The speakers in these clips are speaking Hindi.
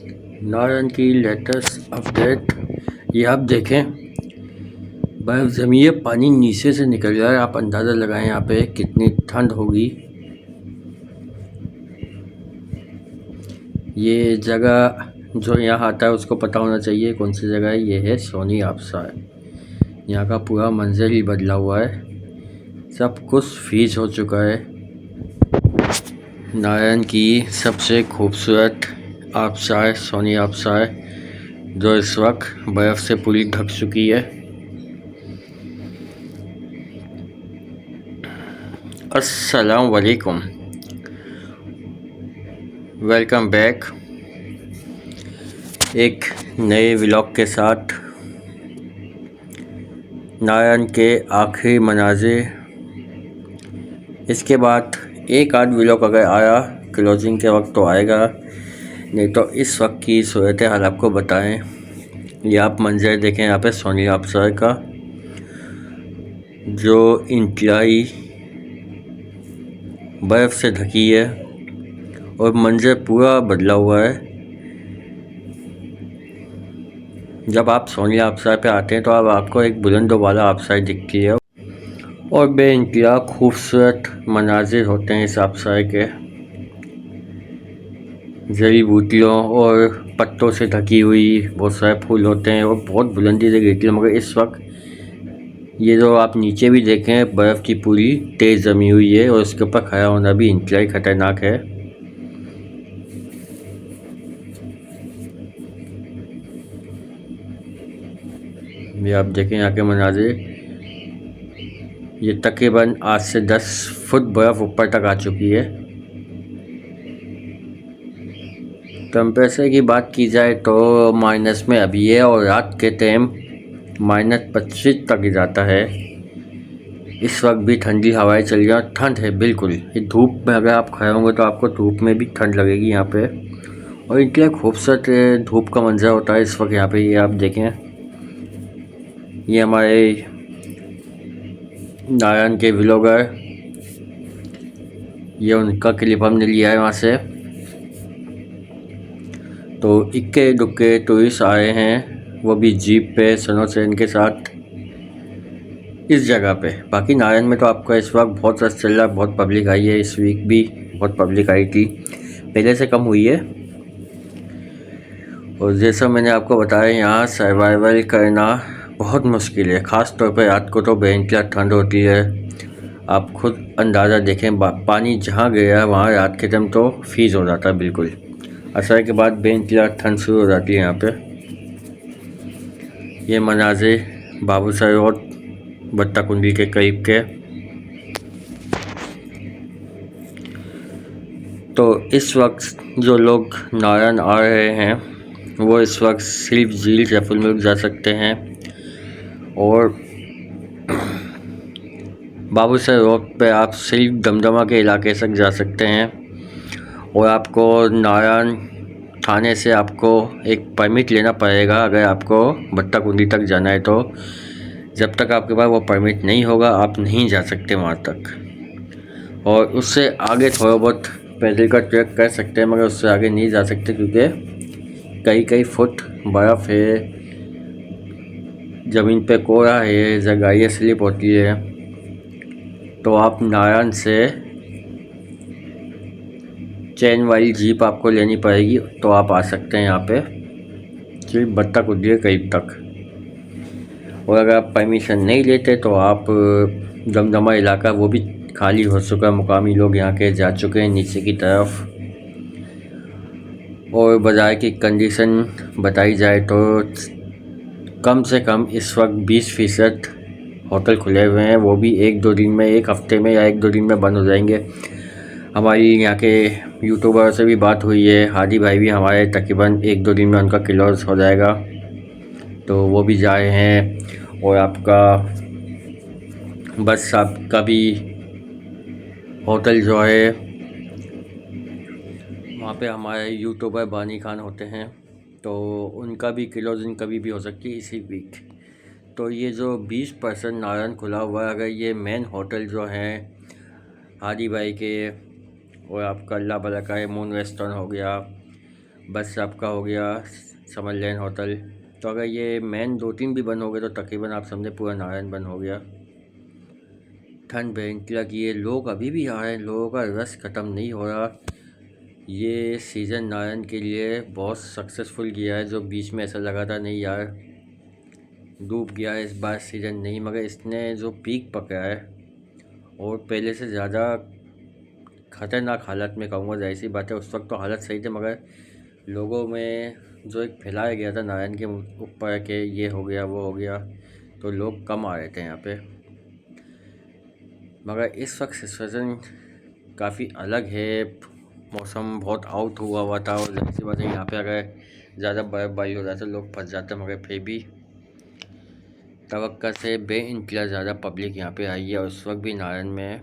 नारायण की लेटेस्ट अपडेट। ये आप देखें, बर्फ़ जमी है, पानी नीचे से निकल रहा है। आप अंदाज़ा लगाएं यहाँ पे कितनी ठंड होगी। ये जगह जो यहाँ आता है उसको पता होना चाहिए कौन सी जगह है। ये है सोनी आबशार। यहाँ का पूरा मंजर ही बदला हुआ है, सब कुछ फ्रीज हो चुका है। नारायण की सबसे खूबसूरत आबशार सोनी आबशार, जो इस वक्त बर्फ़ से पूरी ढक चुकी है। अस्सलाम वालेकुम, वेलकम बैक एक नए व्लॉग के साथ। नारायण के आखिरी मनाज़िर, इसके बाद एक आध व्लॉग अगर आया क्लोजिंग के वक्त तो आएगा, नहीं तो इस वक्त की सूरत हाल आपको बताएं। ये आप मंजर देखें यहाँ पे सोनी आबशार का, जो इंतहाई बर्फ़ से ढकी है और मंजर पूरा बदला हुआ है। जब आप सोनी आबशार पे आते हैं तो अब आपको एक बुलंद वाला आबशार दिखती है और बेइंतहा खूबसूरत मनाजिर होते हैं इस आबशार के। जड़ी बूटियों और पत्तों से ढकी हुई बहुत सारे फूल होते हैं और बहुत बुलंदी से गिरती है। मगर इस वक्त ये जो आप नीचे भी देखें, बर्फ़ की पूरी तेज़ जमी हुई है और उसके ऊपर खड़ा होना भी इंतहाई ख़तरनाक है। ये आप देखें यहाँ के मनाजिर, ये तकरीबन 8 से 10 फुट बर्फ़ ऊपर तक आ चुकी है। टेम्परेचर की बात की जाए तो माइनस में अभी है और रात के टाइम -25 तक जाता है। इस वक्त भी ठंडी हवाएं चल रही हैं, ठंड है बिल्कुल। ये धूप में अगर आप खड़े होंगे तो आपको धूप में भी ठंड लगेगी यहाँ पे। और इतना खूबसूरत धूप का मंजर होता है इस वक्त यहाँ पे। ये आप देखें, ये हमारे नारायण के व्लॉगर, ये उनका क्लिप हमने लिया है वहाँ से। तो इक्के दुक्के टूरिस्ट आए हैं, वो भी जीप पे सनो ट्रेन के साथ इस जगह पे। बाकी नारायण में तो आपका इस वक्त बहुत रश चल रहा है, बहुत पब्लिक आई है। इस वीक भी बहुत पब्लिक आई थी, पहले से कम हुई है। और जैसा मैंने आपको बताया, यहाँ सर्वाइवल करना बहुत मुश्किल है, ख़ास तौर पर रात को तो बेइंतहा ठंड होती है। आप खुद अंदाज़ा देखें, पानी जहाँ गया वहाँ रात के टाइम तो फ्रीज हो जाता है बिल्कुल। असर के बाद बेइंतहा ठंड शुरू हो जाती है यहाँ पे। ये मनाज़िर बाबूसर रोड बट्टाकुंडी के करीब के। तो इस वक्त जो लोग नारायण आ रहे हैं वो इस वक्त सिर्फ झील जैफुल में जा सकते हैं और बाबूसर रोड पे आप सिर्फ दमदमा के इलाके तक जा सकते हैं। और आपको नारायण थाने से आपको एक परमिट लेना पड़ेगा अगर आपको बट्टाकुंडी तक जाना है। तो जब तक आपके पास वो परमिट नहीं होगा आप नहीं जा सकते वहाँ तक। और उससे आगे थोड़ा बहुत पैदल का ट्रैक कर सकते हैं, मगर उससे आगे नहीं जा सकते क्योंकि कई फुट बर्फ़ है, ज़मीन पे कोहरा है, जगह स्लिप होती है। तो आप नारायण से चैन वाली जीप आपको लेनी पड़ेगी, तो आप आ सकते हैं यहाँ पे सिर्फ बट्टाकुंडी के करीब तक। और अगर आप परमिशन नहीं लेते तो आप दमदमा इलाका वो भी खाली हो चुका है, मुकामी लोग यहाँ के जा चुके हैं नीचे की तरफ। और बाज़ार की कंडीशन बताई जाए तो कम से कम इस वक्त 20% होटल खुले हुए हैं, वो भी 1-2 दिन में, एक हफ़्ते में या 1-2 दिन में बंद हो जाएंगे। हमारी यहाँ के यूट्यूबर से भी बात हुई है, हादी भाई भी हमारे तकरीबन 1-2 दिन में उनका क्लोज हो जाएगा, तो वो भी जा रहे हैं। और आपका बस आपका भी होटल जो है वहाँ पे हमारे यूट्यूबर बानी खान होते हैं, तो उनका भी क्लोजिंग कभी भी हो सकती है इसी वीक। तो ये जो 20% नारायण खुला हुआ है, अगर ये मेन होटल जो हैं हादी भाई के और आपका अल्लाह भला का मून वेस्टर्न हो गया, बस आपका हो गया समरलैंड होटल। तो अगर ये मेन 2-3 भी बंद हो गए तो तकरीबन आप समझे पूरा नारायण बंद हो गया। ठंड भयंकर लगी है, लोग अभी भी आ रहे हैं, लोगों का रश ख़त्म नहीं हो रहा। ये सीज़न नारायण के लिए बहुत सक्सेसफुल गया है, जो बीच में ऐसा लगा था नहीं यार डूब गया है, इस बार सीज़न नहीं, मगर इसने जो पीक पकड़ा है और पहले से ज़्यादा ख़तरनाक हालत में कहूँगा। जाहिर सी बात है उस वक्त तो हालत सही थे, मगर लोगों में जो एक फैलाया गया था नारायण के ऊपर के ये हो गया वो हो गया, तो लोग कम आ रहे थे यहाँ पे। मगर इस वक्त सिचुएशन काफ़ी अलग है, मौसम बहुत आउट हुआ था और जाहिर सी बात है यहाँ पे अगर ज़्यादा बर्फ़बारी हो जाता तो लोग फंस जाते, मगर फिर भी तवक्का से बेइंतहा ज़्यादा पब्लिक यहाँ पे आई है और उस वक्त भी नारायण में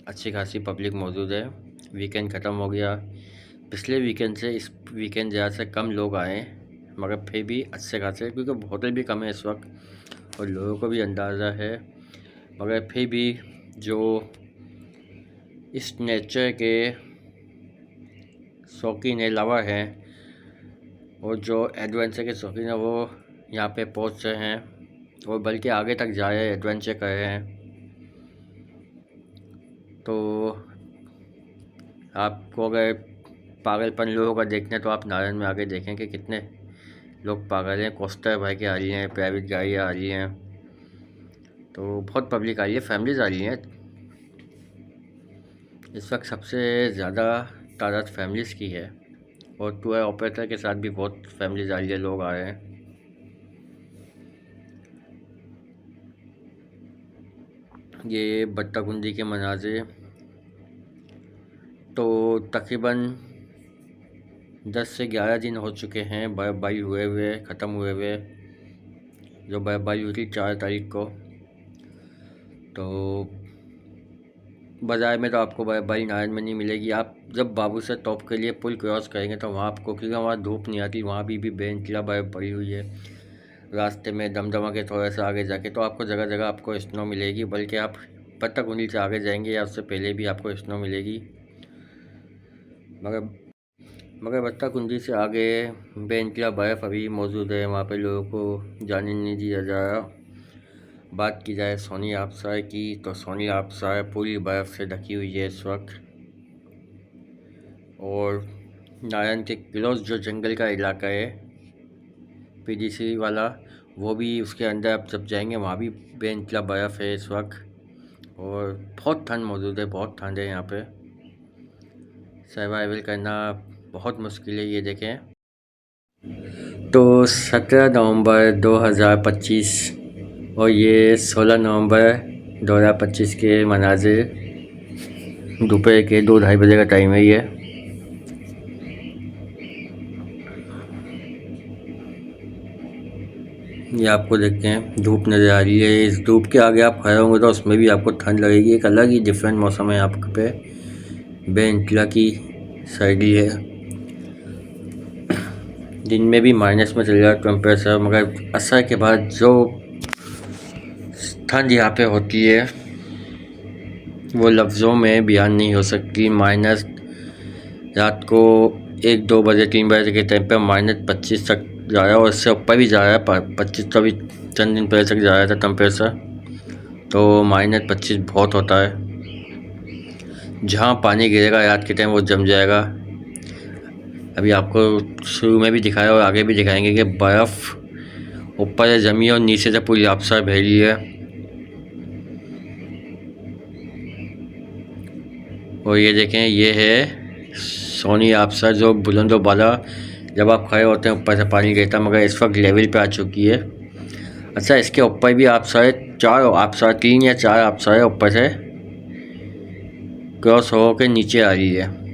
अच्छी खासी पब्लिक मौजूद है। वीकेंड ख़त्म हो गया, पिछले वीकेंड से इस वीकेंड ज़्यादा से कम लोग आए, मगर फिर भी अच्छे खासे, क्योंकि होटल भी कम है इस वक्त और लोगों को भी अंदाज़ा है। मगर फिर भी जो इस नेचर के शौकीन है, लवर हैं और जो एडवेंचर के शौकीन है वो यहाँ पे पहुँच रहे हैं और बल्कि आगे तक जा रहे हैं, एडवेंचर कर रहे हैं। तो आपको अगर पागलपन लोगों का देखना है तो आप नारायण में आके देखें कि कितने लोग पागल हैं। कोस्टर बाइक आ रही हैं, प्राइवेट गाड़ियाँ आ रही हैं, तो बहुत पब्लिक आ रही है, फैमिलीज आ रही हैं। इस वक्त सबसे ज़्यादा तादाद फैमिलीज़ की है और टूर ऑपरेटर के साथ भी बहुत फैमिलीज आ रही है, लोग आ रहे हैं। ये बट्टाकुंडी के मनाज़िर तो तकरीबन 10 से 11 दिन हो चुके हैं बर्फ़बारी हुए ख़त्म हुए। जो बर्फ़बारी हुई थी 4 तारीख को, तो बाज़ार में तो आपको बर्फ़बारी नारायण में नहीं मिलेगी। आप जब बाबू से तोप के लिए पुल क्रॉस करेंगे तो वहाँ आपको, क्योंकि वहाँ धूप नहीं आती, वहाँ भी बेइंतहा बर्फ़ पड़ी हुई है। रास्ते में दमदमा के थोड़ा सा आगे जाके तो आपको जगह जगह आपको स्नो मिलेगी, बल्कि आप बट्टाकुंडी से आगे जाएंगे या उससे पहले भी आपको स्नो मिलेगी। मगर बट्टाकुंडी से आगे बेइंतहा बर्फ़ अभी मौजूद है, वहाँ पे लोगों को जाने नहीं दिया जा रहा। बात की जाए सोनी आबशार की तो सोनी आबशार पूरी बर्फ़ से ढकी हुई है इस वक्त, और नारायण के क्लोज जो जंगल का इलाका है पीडीसी वाला, वो भी उसके अंदर आप जब जाएंगे वहाँ भी बेइंतहा बर्फ़ है इस वक्त और बहुत ठंड मौजूद है, बहुत ठंड है यहाँ पे। सर्वाइवल करना बहुत मुश्किल है। ये देखें तो 17 नवंबर 2025 और ये 16 नवंबर 2025 के मनाज़िर दोपहर के 2-2:30 बजे का टाइम है। ये आपको देखते हैं धूप नज़र आ रही है, इस धूप के आगे आप खड़े होंगे तो उसमें भी आपको ठंड लगेगी। एक अलग ही डिफरेंट मौसम है यहाँ पे, बेइंतहा की सर्दी है। दिन में भी माइनस में चल रहा है टेम्परेचर, मगर असर के बाद जो ठंड यहाँ पे होती है वो लफ्ज़ों में बयान नहीं हो सकती। माइनस रात को 1-2 बजे 3 बजे के टाइम पे -25 तक जा रहा है और इससे ऊपर भी जा रहा है, 25 तो भी चंद दिन पहले तक जा रहा था टेम्परेचर। तो -25 बहुत होता है। जहाँ पानी गिरेगा रात के टाइम वो जम जाएगा। अभी आपको शुरू में भी दिखाया और आगे भी दिखाएंगे कि बर्फ़ ऊपर से जमी और नीचे से पूरी आबशार बह रही है। और ये देखें, ये है सोनी आबशार जो बुलंदो बाला, जब आप खड़े होते हैं ऊपर से पानी गिरता, मगर इस वक्त लेवल पे आ चुकी है। अच्छा, इसके ऊपर भी आबशार 3 या 4 आबशार ऊपर से क्रॉस हो के नीचे आ रही है।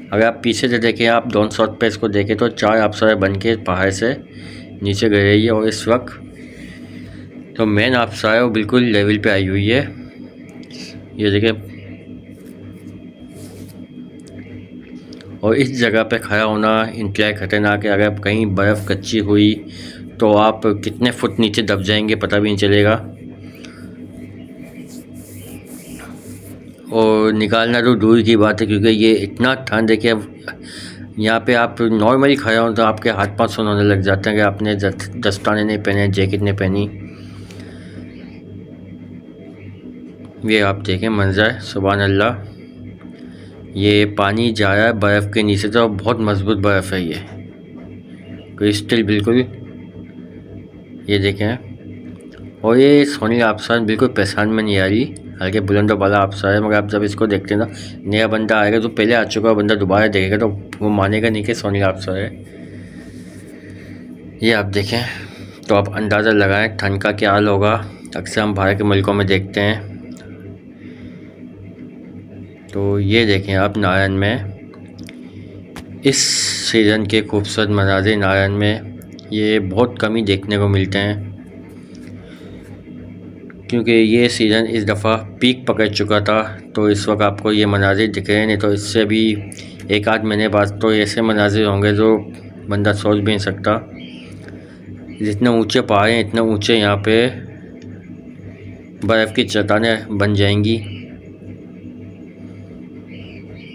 अगर आप पीछे से देखें, आप डाउन शॉट पे इसको देखें तो 4 आबशार बन के पहाड़ से नीचे गिर रही है और इस वक्त तो मेन आबशार है वो बिल्कुल लेवल पे आई हुई है। ये देखें, और इस जगह पे खड़ा होना इंतहाई ख़तरनाक है। अगर कहीं बर्फ़ कच्ची हुई तो आप कितने फुट नीचे दब जाएंगे पता भी नहीं चलेगा, और निकालना तो दूर की बात है, क्योंकि ये इतना ठंड है कि यहाँ पे आप नॉर्मली खड़े हो तो आपके हाथ पाँव सुन्न होने लग जाते हैं कि आपने दस्ताने नहीं पहने, जैकेट नहीं पहनी। ये आप देखें मंजर, सुभान अल्लाह। ये पानी जा रहा है बर्फ़ के नीचे, तो बहुत मजबूत बर्फ़ है ये, क्रिस्टल बिल्कुल। ये देखें, और ये सोनी आबशार बिल्कुल पहचान में नहीं आ रही, हल्के बुलंद वाला आबशार है, मगर आप जब इसको देखते हैं ना, नया बंदा आएगा जो पहले आ चुका है बंदा दोबारा देखेगा तो वो मानेगा नहीं कि सोनी आबशार है। ये आप देखें तो आप अंदाज़ा लगाएं ठंड का क्या हाल होगा। अक्सर हम बाहर के मुल्कों में देखते हैं। तो ये देखें आप नारायण में इस सीज़न के खूबसूरत मनाज़िर नारायण में ये बहुत कम ही देखने को मिलते हैं, क्योंकि ये सीज़न इस दफ़ा पीक पकड़ चुका था। तो इस वक्त आपको ये मनाज़िर दिख रहे हैं, नहीं तो इससे भी एक आध महीने बाद तो ऐसे मनाज़िर होंगे जो बंदा सोच भी नहीं सकता। जितने ऊंचे पहाड़ हैं इतने ऊंचे यहाँ पे बर्फ़ की चट्टानें बन जाएंगी,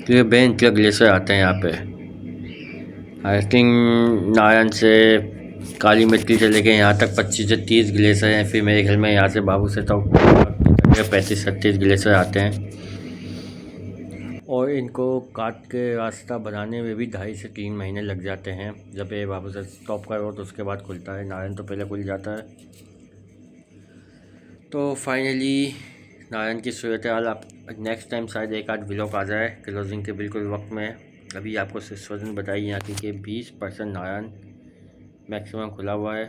क्योंकि बेइंतहा ग्लेशियर आते हैं यहाँ पे। आई थिंक नारायण से काली मिट्टी से लेके यहाँ तक 25 से 30 ग्लेशियर हैं। फिर मेरे ख्याल में यहाँ से बाबू से तो 35-36 ग्लेशियर आते हैं, और इनको काट के रास्ता बनाने में भी 2.5 से 3 महीने लग जाते हैं। जब ये बाबू से स्टॉप करो तो उसके बाद खुलता है, नारायण तो पहले खुल जाता है। तो फाइनली नारायण की सूरत हाल आप नेक्स्ट टाइम शायद एक आध व्लॉग आ जाए क्लोजिंग के बिल्कुल वक्त में। अभी आपको सिचुएशन बताई यहाँ की कि 20% नारायण मैक्सिमम खुला हुआ है।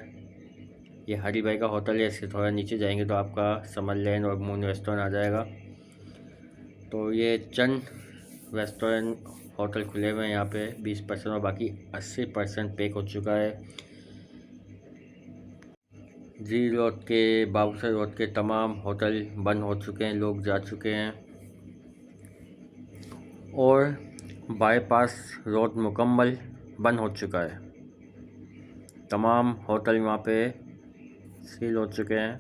ये हरी भाई का होटल है, इससे थोड़ा नीचे जाएंगे तो आपका समर लैंड और मून रेस्टोरेंट आ जाएगा। तो ये चंद रेस्टोरेंट होटल खुले हुए हैं यहाँ पे 20%, और बाकी 80% पैक हो चुका है। जी रोड के, बाबूसर रोड के तमाम होटल बंद हो चुके हैं, लोग जा चुके हैं, और बाईपास रोड मुकम्मल बंद हो चुका है। तमाम होटल वहाँ पे सील हो चुके हैं।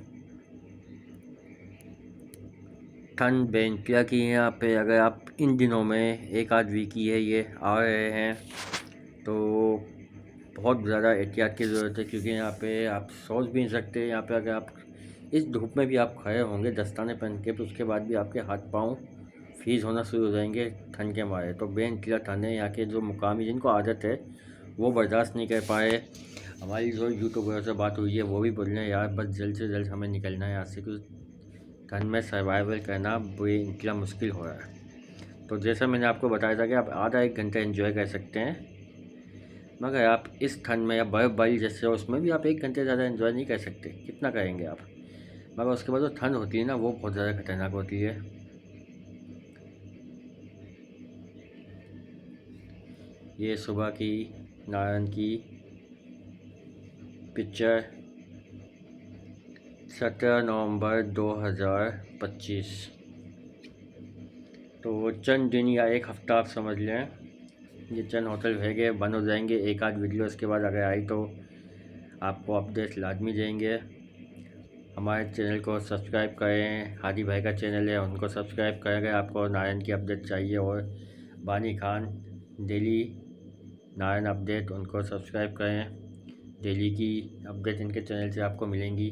ठंड बेइंतहा की है यहाँ पे। अगर आप इन दिनों में एक आध वीक ही है ये आ रहे हैं तो बहुत ज़्यादा एहतियात की ज़रूरत है, क्योंकि यहाँ पे आप सोच भी नहीं सकते। यहाँ पे अगर आप इस धूप में भी आप खड़े होंगे दस्ताने पहन के, तो उसके बाद भी आपके हाथ पाँव फ्रीज़ होना शुरू हो जाएंगे ठंड के मारे। तो बेइंतहा ठंड है। यहाँ के जो मुकामी जिनको आदत है वो बर्दाश्त नहीं कर पाए। हमारी जो यूट्यूबर से बात हुई है वो भी बोल रहे हैं यार बस जल्द से जल्द हमें निकलना है यहाँ से, क्योंकि ठंड में सर्वाइवल करना बेइंतहा मुश्किल हो रहा है। तो जैसा मैंने आपको बताया था कि आप आधा एक घंटा एंजॉय कर सकते हैं, मगर आप इस ठंड में या बर्फ़बारी जैसे हो उसमें भी आप 1 घंटे ज़्यादा एंजॉय नहीं कर सकते। कितना करेंगे आप। मगर उसके बाद जो ठंड होती है ना वो बहुत ज़्यादा खतरनाक होती है। ये सुबह की नारायण की पिक्चर 17 नवंबर 2025। तो चंद दिन या एक हफ़्ता आप समझ लें, ये चंद होटल रहेंगे बंद हो जाएंगे। एक आध वीडियो इसके बाद अगर आई तो आपको अपडेट लाजमी देंगे। हमारे चैनल को सब्सक्राइब करें, हादी भाई का चैनल है उनको सब्सक्राइब करें अगर आपको नारायण की अपडेट चाहिए, और बानी खान डेली नारायण अपडेट उनको सब्सक्राइब करें। डेली की अपडेट इनके चैनल से आपको मिलेंगी।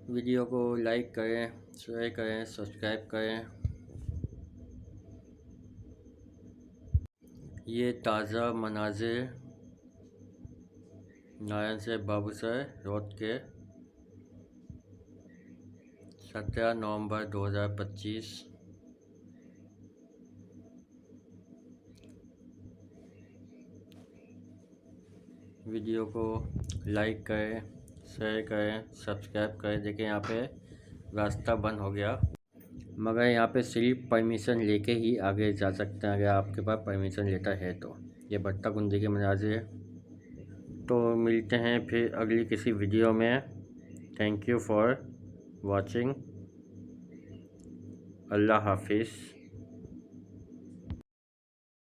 वीडियो को लाइक करें, शेयर करें, सब्सक्राइब करें। ये ताज़ा मनाजिर नारायण से बाबूसर रोड के 17 नवंबर 2025। वीडियो को लाइक करें, शेयर करें, सब्सक्राइब करें। देखें यहाँ पे रास्ता बंद हो गया, मगर यहाँ पे सिर्फ परमिशन लेके ही आगे जा सकते हैं, अगर आपके पास परमिशन लेता है तो। ये भट्टा कुंडी के मनाजिर है। तो मिलते हैं फिर अगली किसी वीडियो में। Thank you for watching. अल्लाह हाफिज़।